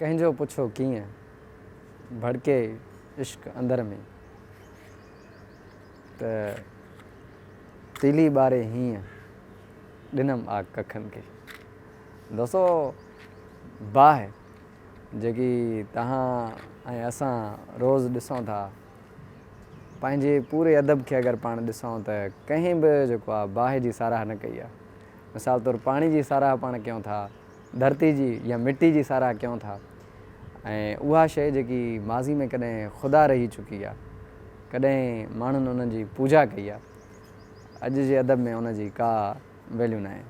कंहिंजो पुछो कीअं भड़के इश्क अंदर में त तीली ॿारे हीअं ॾिनमि आग कखनि खे। दोस्तो बाहि जेकी तव्हां ऐं असां रोज़ु ॾिसूं था, पंहिंजे पूरे अदब खे अगरि पाण ॾिसूं त कंहिं बि जेको आहे बाहि जी साराह न कई आहे। मिसाल तौरु पाणी जी साराह पाण कयूं था, धरती जी या मिटी जी साराह कयूं था, ऐं उहा शइ जेकी माज़ी में कॾहिं ख़ुदा रही चुकी आहे, कॾहिं माण्हुनि उन जी पूॼा कई आहे, अॼु जे अदब में उन जी का वैल्यू न आहे,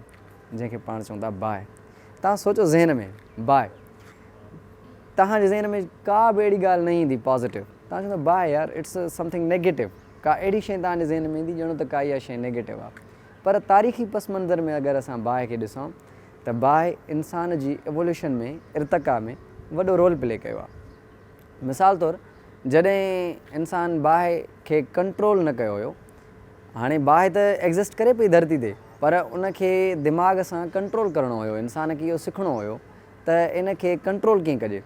जंहिंखे पाण चऊं था बाहि। तव्हां सोचो ज़हन में बाहि, तव्हांजे ज़हन में का बि अहिड़ी ॻाल्हि न ईंदी पॉज़िटिव, तव्हां चवंदा बाहि यार इट्स समथिंग नेगेटिव, का अहिड़ी शइ तव्हांजे ज़हन में ईंदी ॼणो त का इहा शइ नेगेटिव आहे। पर तारीख़ी पस मंज़र में अगरि असां बाहि खे ॾिसूं त बाहि इंसान जी एवोल्यूशन में, इर्तक़ा में वॾो रोल प्ले कयो आहे। मिसाल तौरु जॾहिं इंसान बाहि खे कंट्रोल न कयो हुयो, हाणे बाहि त एग्ज़िस्ट करे पई धरती ते, पर उनखे दिमाग़ सां कंट्रोल करिणो हुयो, इंसान खे इहो सिखणो हुयो त इन खे कंट्रोल कीअं कजे।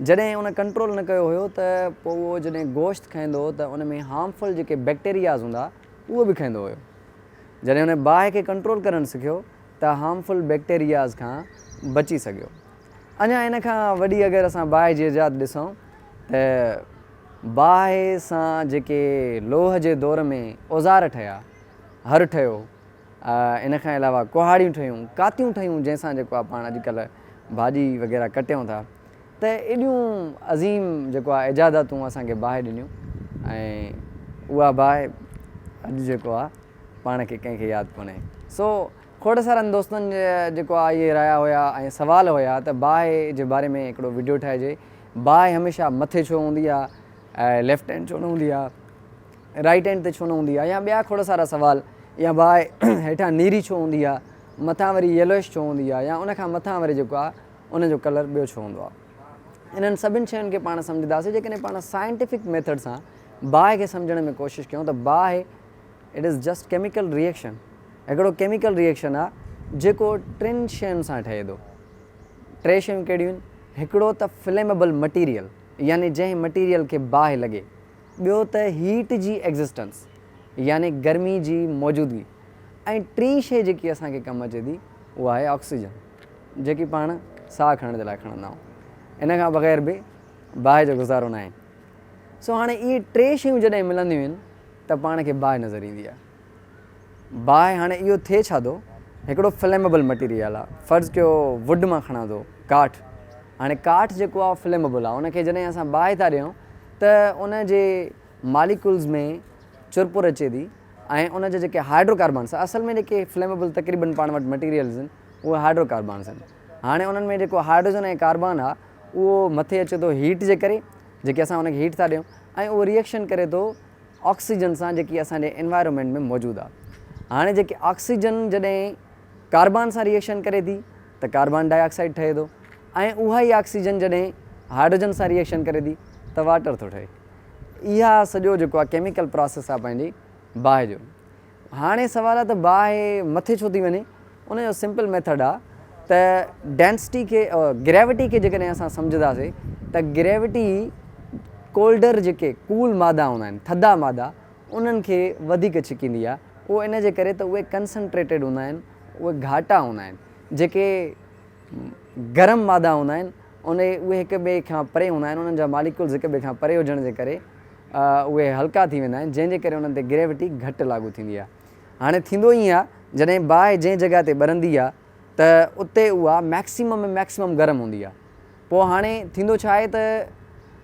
जॾहिं उन कंट्रोल न कयो हुयो त पोइ उहो जॾहिं गोश्त खाईंदो त उन में हार्मफुल जेके बैक्टीरियाज़ हूंदा उहो बि खाईंदो हुयो। जॾहिं उन बाहि खे कंट्रोल करणु सिखियो त हार्मफुल बैक्टीरियाज़ खां बची सघियो। अञा इन खां वॾी अगरि असां बाहि जी इजाद ॾिसूं त बाहि सां जेके लोह जे दौर में औज़ार ठहिया, हर ठहियो, इन खां अलावा कुहाड़ियूं ठहियूं, कातियूं ठहियूं, जंहिंसां जेको आहे पाण अॼुकल्ह भाॼी वग़ैरह कटियूं था, त एॾियूं अज़ीम जेको आहे इजादातूं असांखे बाहि ॾिनियूं, ऐं उहा बाहि अॼु जेको आहे पाण खे कंहिंखे यादि कोन्हे। सो खोड़ सारनि दोस्तनि जेको आहे इहे रहिया हुया ऐं सवाल हुया त बाहि जे बारे में हिकिड़ो वीडियो ठाहिजे, बाहि हमेशह मथे छो हूंदी आहे, ऐं लेफ्ट हैंड छो न हूंदी आहे, राइट हैंड ते छो न हूंदी आहे, या ॿिया खोड़ सारा सवाल, या बाहि हेठां नीरी छो हूंदी आहे, मथां वरी येलोइश छो हूंदी आहे, या उनखां मथां वरी जेको आहे उनजो कलर ॿियो छो हूंदो आहे। इन्हनि सभिनि शयुनि खे पाण सम्झंदासीं जेकॾहिं पाण साइंटिफिक मेथड सां बाहि खे सम्झण में कोशिशि कयूं त बाहि it is just chemical reaction, हिकिड़ो केमिकल रिएक्शन आहे जेको टिनि शयुनि सां ठहे थो। टे शयूं कहिड़ियूं आहिनि? हिकिड़ो त फ्लेमेबल मटीरियल, यानी जंहिं मटीरियल खे बाहि लॻे। ॿियो त हीट जी एग्ज़िस्टेंस, यानी गर्मी जी मौजूदगी। ऐं टी शइ जेकी असांखे कमु अचे थी उहा आहे ऑक्सीजन, जेकी पाण साहु खणण जे लाइ खणंदा आहियूं। इन खां बग़ैर बि बाहि जो गुज़ारो न आहे। सो हाणे इहे टे शयूं जॾहिं मिलंदियूं आहिनि त पाण खे बाहि नज़र ईंदी आहे। बाहि हाणे इहो थिए छा थो, हिकिड़ो फ्लेमेबल मटीरियल आहे, फ़र्ज़ु कयो वुड मां खणां थो काठ। हाणे काठ जेको आहे फ्लेमेबल आहे, उनखे जॾहिं असां बाहि था ॾियूं त उन जे मालिक्यूल्स में चुरपुर अचे थी, ऐं उन जा जेके हाइड्रोकार्बन्स, असल में जेके फ्लेमेबल तक़रीबन पाण वटि मटीरियल्स आहिनि उहे हाइड्रोकार्बन्स आहिनि। हाणे उन्हनि में जेको हाइड्रोजन ऐं कार्बन आहे उहो मथे अचे थो हीट जे करे, जेके असां उनखे हीट था ॾियूं, ऐं उहो रिएक्शन करे थो ऑक्सीजन सां जेकी असांजे एनवायरनमेंट में मौजूदु आहे। हाणे जेके ऑक्सीजन जॾहिं कार्बन सां रिएक्शन करे थी त कार्बन डाइऑक्साइड ठहे थो, ऐं उहा ई ऑक्सीजन जॾहिं हाइड्रोजन सां रिएक्शन करे थी त वाटर थो ठहे। इहा सॼो जेको आहे केमिकल प्रोसेस आहे पंहिंजी बाहि जो। हाणे सुवाल आहे त बाहि मथे छो थी वञे? उनजो सिंपल मेथड आहे त डेंसिटी खे, ग्रेविटी खे जेकॾहिं असां सम्झंदासीं त ग्रेविटी कोल्डर जेके कूल मादा हूंदा आहिनि, थधा मादा, उन्हनि खे वधीक छिकींदी आहे। उहो इन जे करे त उहे कंसंट्रेटेड हूंदा आहिनि, उहे घाटा हूंदा आहिनि। जेके गरम मादा हूंदा आहिनि उहे हिक ॿिए खां परे हूंदा आहिनि, उन्हनि जा मालिक्यूल्स हिक ॿिए खां परे हुजण जे करे उहे हल्का थी वेंदा आहिनि, जंहिंजे करे उन्हनि ते ग्रेविटी घटि लागू थींदी आहे। हाणे थींदो ईअं आहे जॾहिं बाहि जंहिं जॻह ते ॿरंदी आहे त उते उहा मैक्सिमम में मैक्सिमम गरम हूंदी आहे। पोइ हाणे थींदो छा आहे त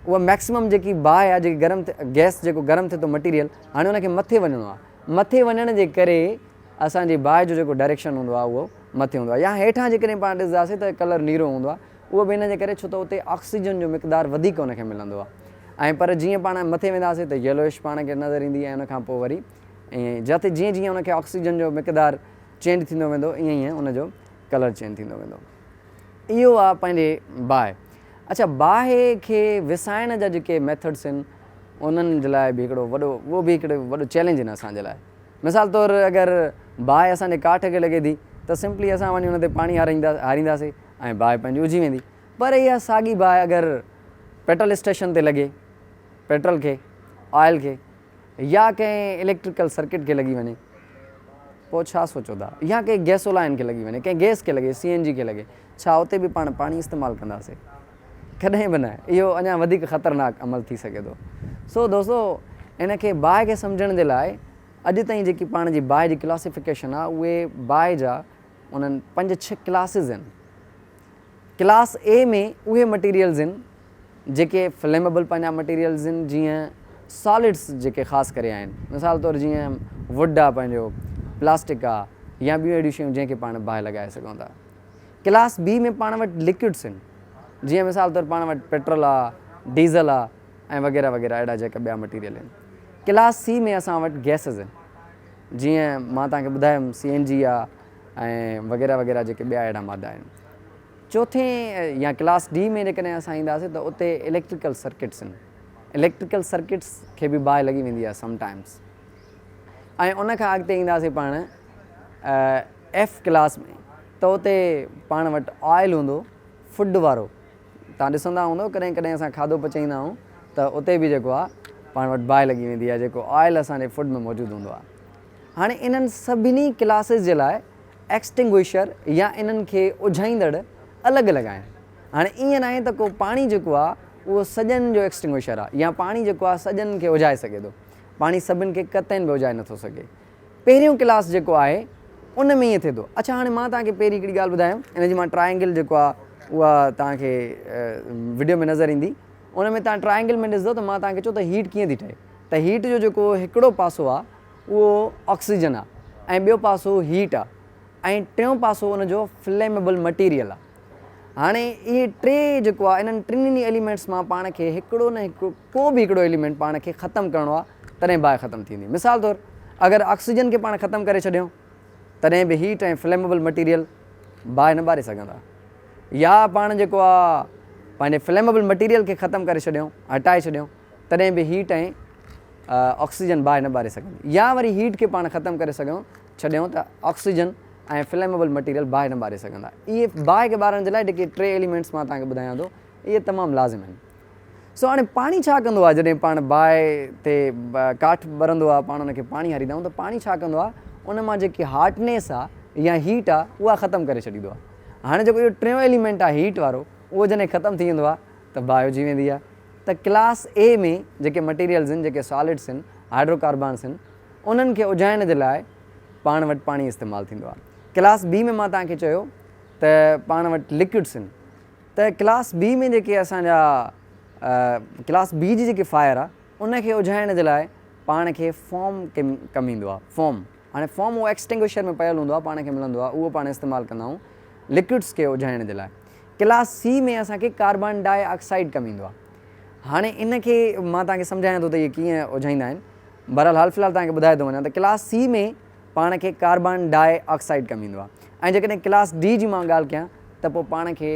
उहा मैक्सिमम जेकी बाहि आहे, जेकी गरम गैस जेको गरम थिए थो मटीरियल, हाणे उनखे मथे वञिणो आहे। मथे वञण जे करे असांजी बाहि जो जेको डायरेक्शन हूंदो आहे उहो मथे हूंदो आहे, या हेठां जेकॾहिं पाण ॾिसंदासीं त कलर नीरो हूंदो आहे। उहो बि हिन जे करे छो त उते ऑक्सीजन जो मिक़दारु वधीक उनखे मिलंदो आहे। ऐं पर जीअं पाण मथे वेंदासीं त येलोइश पाण खे नज़र ईंदी, ऐं उनखां पोइ वरी ऐं जिते जीअं जीअं उनखे ऑक्सीजन जो मिक़दारु चेंज थींदो वेंदो, ईअं ईअं उनजो कलर चेंज थींदो वेंदो। इहो आहे पंहिंजे बाहि। अच्छा, बाहि खे विसाइण जा जेके मेथड्स आहिनि उन्हनि जे लाइ बि हिकिड़ो वॾो, उहो बि हिकिड़ो वॾो चैलेंज आहिनि असांजे लाइ। मिसाल तौरु अगरि बाहि असांजे काठ खे लॻे थी त सिंपली असां वञी हुन ते पाणी हारींदासीं ऐं बाहि पंहिंजी उजी वेंदी। पर इहा साॻी बाहि अगरि पेट्रोल स्टेशन ते लॻे, पेट्रोल खे, ऑयल खे या कंहिं इलेक्ट्रिकल सर्किट खे लॻी वञे, पोइ छा सोचो था? या कंहिं गैसोलाइन खे लॻी वञे, कंहिं गैस खे लॻे, CNG खे लॻे, छा उते बि पाणी इस्तेमालु कंदासीं? कॾहिं बि न। इहो अञा वधीक ख़तरनाक अमल थी सघे थो। सो दोस्तो, इन खे बाहि खे सम्झण जे लाइ अॼु ताईं जेकी पाण जी बाहि जी क्लासिफिकेशन आहे, उहे बाहि जा उन्हनि 5-6 क्लासिस आहिनि। क्लास A में उहे मटीरियल्स आहिनि जेके फ्लेमेबल पंहिंजा मटीरियल्स आहिनि, जीअं सॉलिड्स जेके ख़ासि करे आहिनि, मिसाल तौरु जीअं वुड आहे, पंहिंजो प्लास्टिक आहे, या ॿियूं अहिड़ियूं शयूं जंहिंखे पाण बाहि लॻाए सघूं था। क्लास B में पाण वटि लिक्विड्स आहिनि, जीअं मिसाल तौरु पाण वटि पेट्रोल आहे, डीज़ल आहे ऐं वग़ैरह वग़ैरह अहिड़ा जेका ॿिया मटीरियल आहिनि। क्लास C में असां वटि गैसिस आहिनि, जीअं मां तव्हांखे ॿुधायुमि CNG आहे ऐं वग़ैरह वग़ैरह जेके ॿिया अहिड़ा मादा आहिनि। चौथें या क्लास D में जेकॾहिं असां ईंदासीं त उते इलेक्ट्रिकल सर्किट्स आहिनि। इलेक्ट्रिकल सर्किट्स खे बि बाहि लॻी वेंदी आहे समटाइम्स। ऐं उनखां अॻिते ईंदासीं पाण F क्लास में, त उते पाण वटि ऑयल हूंदो, फूड वारो। तव्हां ॾिसंदा हूंदो कॾहिं कॾहिं असां खाधो पचाईंदा आहियूं त उते बि जेको आहे पाण वटि बाहि लॻी वेंदी आहे, जेको ऑयल असांजे फूड में मौजूदु हूंदो आहे। हाणे इन्हनि सभिनी क्लासिस जे लाइ एक्सटिंग्विशर या इन्हनि खे उझाईंदड़ अलॻि अलॻि आहिनि। हाणे ईअं न आहे त को पाणी जेको आहे उहो सॼनि जो एक्सटिंग्विशर आहे, या पाणी जेको आहे सॼनि खे उझाए सघे थो। पाणी सभिनि खे कतनि बि उझाए नथो सघे। पहिरियों क्लास जेको आहे उन में ईअं थिए थो। अच्छा, हाणे मां तव्हांखे पहिरीं हिकिड़ी ॻाल्हि ॿुधायां, इन जी मां ट्रायंगल जेको आहे उहा तव्हांखे वीडियो में नज़र ईंदी। उन में तव्हां ट्रायंगल में ॾिसंदो त मां तव्हांखे चयो त हीट कीअं थी ठहे। त हीट जो जेको हिकिड़ो पासो आहे उहो ऑक्सीजन आहे ऐं ॿियो पासो हीट आहे ऐं टियों पासो उनजो फ्लेमेबल मटीरियल आहे। हाणे इहे टे जेको आहे इन्हनि टिनी एलिमेंट्स मां पाण खे हिकिड़ो न हिकिड़ो को बि हिकिड़ो एलिमेंट पाण खे ख़तमु करिणो आहे, तॾहिं बाहि ख़तमु थींदी। मिसाल तौरु अगरि ऑक्सीजन खे पाण ख़तमु करे छॾियूं तॾहिं बि हीट ऐं फ्लेमेबल मटीरियल बाहि न ॿारे सघंदा। या पाण जेको आहे पंहिंजे फ्लेमेबल मटीरियल खे ख़तमु करे छॾियूं, हटाए छॾियूं, तॾहिं बि हीट ऐं ऑक्सीजन बाहि न ॿारे सघंदी। या वरी हीट खे पाण ख़तमु करे छॾियूं त ऑक्सीजन ऐं फ्लेमेबल मटीरियल बाहि न ॿारे सघंदा। इहे बाहि खे ॿारण जे लाइ जेके टे एलिमेंट्स मां तव्हांखे ॿुधायां थो, इहे तमामु लाज़िम आहिनि। सो हाणे पाणी छा कंदो आहे? जॾहिं पाण बाहि ते काठ ॿरंदो आहे, पाण हुनखे पाणी हरींदा आहियूं त पाणी छा कंदो आहे? उन मां जेकी हार्डनेस आहे या हीट आहे उहा ख़तमु करे छॾींदो आहे। हाणे जेको इहो टियों एलिमेंट आहे हीट वारो, उहो जॾहिं ख़तमु थी वेंदो आहे त बाहि हुजी वेंदी आहे। त क्लास A में जेके मटीरियल्स आहिनि, जेके सॉलिड्स आहिनि, हाइड्रोकार्बन्स आहिनि, उन्हनि खे उझाइण जे लाइ पाण वटि पाणी इस्तेमालु थींदो आहे। क्लास B में मां तव्हांखे चयो त पाण वटि लिक्विड्स आहिनि। त क्लास B में जेके असांजा क्लास B जी जेकी फायर आहे उनखे उझाइण जे लाइ पाण खे फॉर्म कमु ईंदो आहे। फॉर्म, हाणे फॉर्म उहो एक्सटिंग्विशर में पियल हूंदो आहे, पाण खे मिलंदो आहे, उहो पाण इस्तेमालु कंदा आहियूं लिक्विड्स खे उझाइण जे लाइ। क्लास C में असांखे कार्बन डाइऑक्साइड कमु ईंदो आहे। हाणे इन खे मां तव्हांखे सम्झायां थो त इहे कीअं उझाईंदा आहिनि। बहरहाल हाल फ़िलहाल तव्हांखे ॿुधाए थो वञा त क्लास C में पाण खे कार्बन डाइऑक्साइड कमु ईंदो आहे। ऐं जेकॾहिं क्लास D जी मां ॻाल्हि कयां त पोइ पाण खे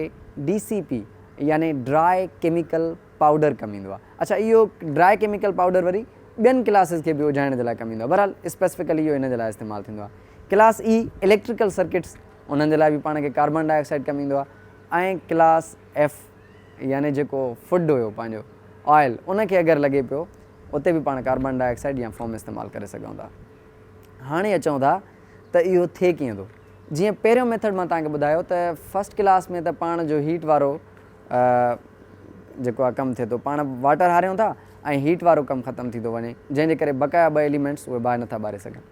DCP यानी ड्राई केमिकल पाउडर कमु ईंदो आहे। अच्छा, इहो ड्राई केमिकल पाउडर वरी ॿियनि क्लासिस खे बि उझाइण जे लाइ कमु ईंदो आहे। बहरहाल स्पेसिफिकली इहो इन जे लाइ इस्तेमालु थींदो आहे। क्लास E इलेक्ट्रिकल सर्किट्स, उन्हनि जे लाइ बि पाण खे कार्बन डाइऑक्साइड कमु ईंदो आहे। ऐं क्लास F यानी जेको फूड हुयो पंहिंजो ऑयल, उनखे अगरि लॻे पियो उते बि पाण कार्बन डाइऑक्साइड या फॉर्म इस्तेमालु करे सघूं था। हाणे अचूं था त इहो थिए कीअं थो। जीअं पहिरियों मेथड मां तव्हांखे ॿुधायो त फस्ट क्लास में त पाण जो हीट वारो जेको आहे कमु थिए थो, पाण वाटर हारियूं था ऐं हीट वारो कमु ख़तमु थी थो वञे, जंहिंजे करे बक़ाया ॿ एलिमेंट्स उहे बाहि नथा ॿारे सघनि।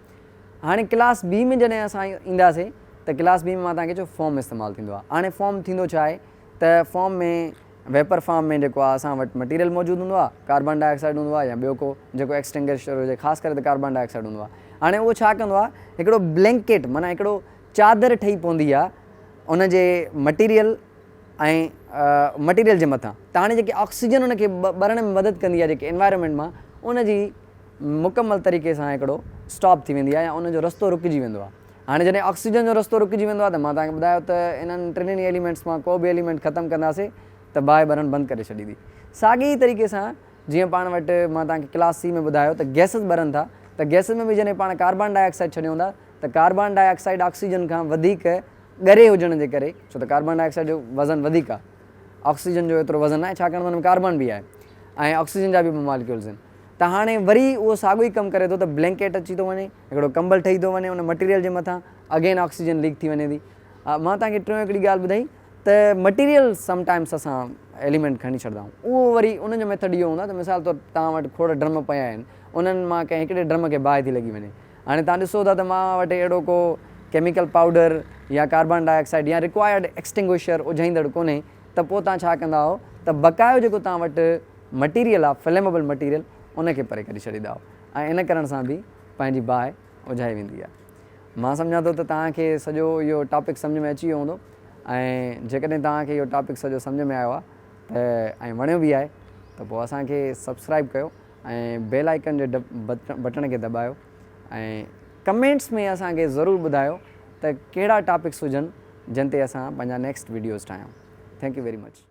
हाणे क्लास B में जॾहिं असां ईंदासीं त क्लास B में मां तव्हांखे चयो फॉर्म इस्तेमालु थींदो आहे। हाणे फॉर्म थींदो छा आहे त फॉर्म में वेपर फॉर्म में जेको आहे असां वटि मटीरियल मौजूदु हूंदो आहे, कार्बन डाइऑक्साइड हूंदो आहे या ॿियो को जेको एक्सटिंग्विशर हुजे, ख़ासि करे त कार्बन डाइऑक्साइड हूंदो आहे। हाणे उहो छा कंदो आहे, हिकिड़ो ब्लैंकेट माना हिकिड़ो चादर ठही पवंदी आहे उनजे मटीरियल ऐं मटीरियल जे मथां। त हाणे जेकी ऑक्सीजन उनखे ॿरण में मदद कंदी आहे जेके एनवायरनमेंट मां, उनजी मुकमल तरीक़े सां हिकिड़ो स्टॉप थी वेंदी आहे या उनजो रस्तो रुकिजी वेंदो आहे। हाणे जॾहिं ऑक्सीजन जो रस्तो रुकिजी वेंदो आहे त मां तव्हांखे ॿुधायो त इन्हनि टिनी एलिमेंट्स मां को बि एलिमेंट ख़तमु कंदासीं त बाहि ॿरण बंदि करे छॾींदी। साॻी तरीक़े सां जीअं पाण वटि मां तव्हांखे क्लास C में ॿुधायो त गैसिस ॿरनि था, त गैसिस में बि जॾहिं पाण कार्बन डाइऑक्साइड छॾियूं था त कार्बन डाइऑक्साइड ऑक्सीजन खां वधीक ॻरे हुजण जे करे, छो त कार्बन डाइऑक्साइड जो वज़न वधीक आहे, ऑक्सीजन जो एतिरो वज़न आहे, छाकाणि त हुन में कार्बन बि आहे ऐं ऑक्सीजन जा बि ॿ मॉलिक्यूल्स आहिनि। त हाणे वरी उहो साॻियो ई कमु करे थो, त ब्लैंकेट अची थो वञे, हिकिड़ो कंबल ठही थो वञे, उन मटीरियल जे मथां अगेन ऑक्सीजन लीक थी वञे थी। मां तव्हांखे टियों हिकिड़ी ॻाल्हि ॿुधाई त मटीरियल समटाइम्स असां एलिमेंट खणी छॾंदा आहियूं, उहो वरी उनजो मेथड इहो हूंदो आहे त मिसाल तौरु तव्हां वटि खोड़ ड्रम पिया आहिनि, उन्हनि मां कंहिं हिकिड़े ड्रम खे बाहि थी लॻी वञे। हाणे तव्हां ॾिसो था त मां वटि अहिड़ो को केमिकल पाउडर या कार्बन डाइऑक्साइड या रिक्वायर्ड एक्सटिंग्विशर उझाईंदड़ कोन्हे, त पोइ तव्हां छा कंदा आहियो त बक़ायो जेको तव्हां वटि मटीरियल आहे, फ्लेमेबल मटीरियल, उनखे परे करे छॾींदा आहियो ऐं इन करण सां बि पंहिंजी बाहि उझाई वेंदी आहे। मां सम्झां थो त तव्हांखे सॼो इहो टॉपिक सम्झ में अची वियो हूंदो ऐं जेकॾहिं तव्हांखे इहो टॉपिक सॼो सम्झ में आयो आहे त ऐं वणियो बि आहे त पोइ असांखे सब्सक्राइब कयो ऐं बेल आइकन जे बटण खे दॿायो ऐं कमेंट्स में असांखे ज़रूरु ॿुधायो त कहिड़ा टॉपिक्स हुजनि जिन ते असां पंहिंजा नेक्स्ट वीडियोज़ ठाहियूं। Thank U very much.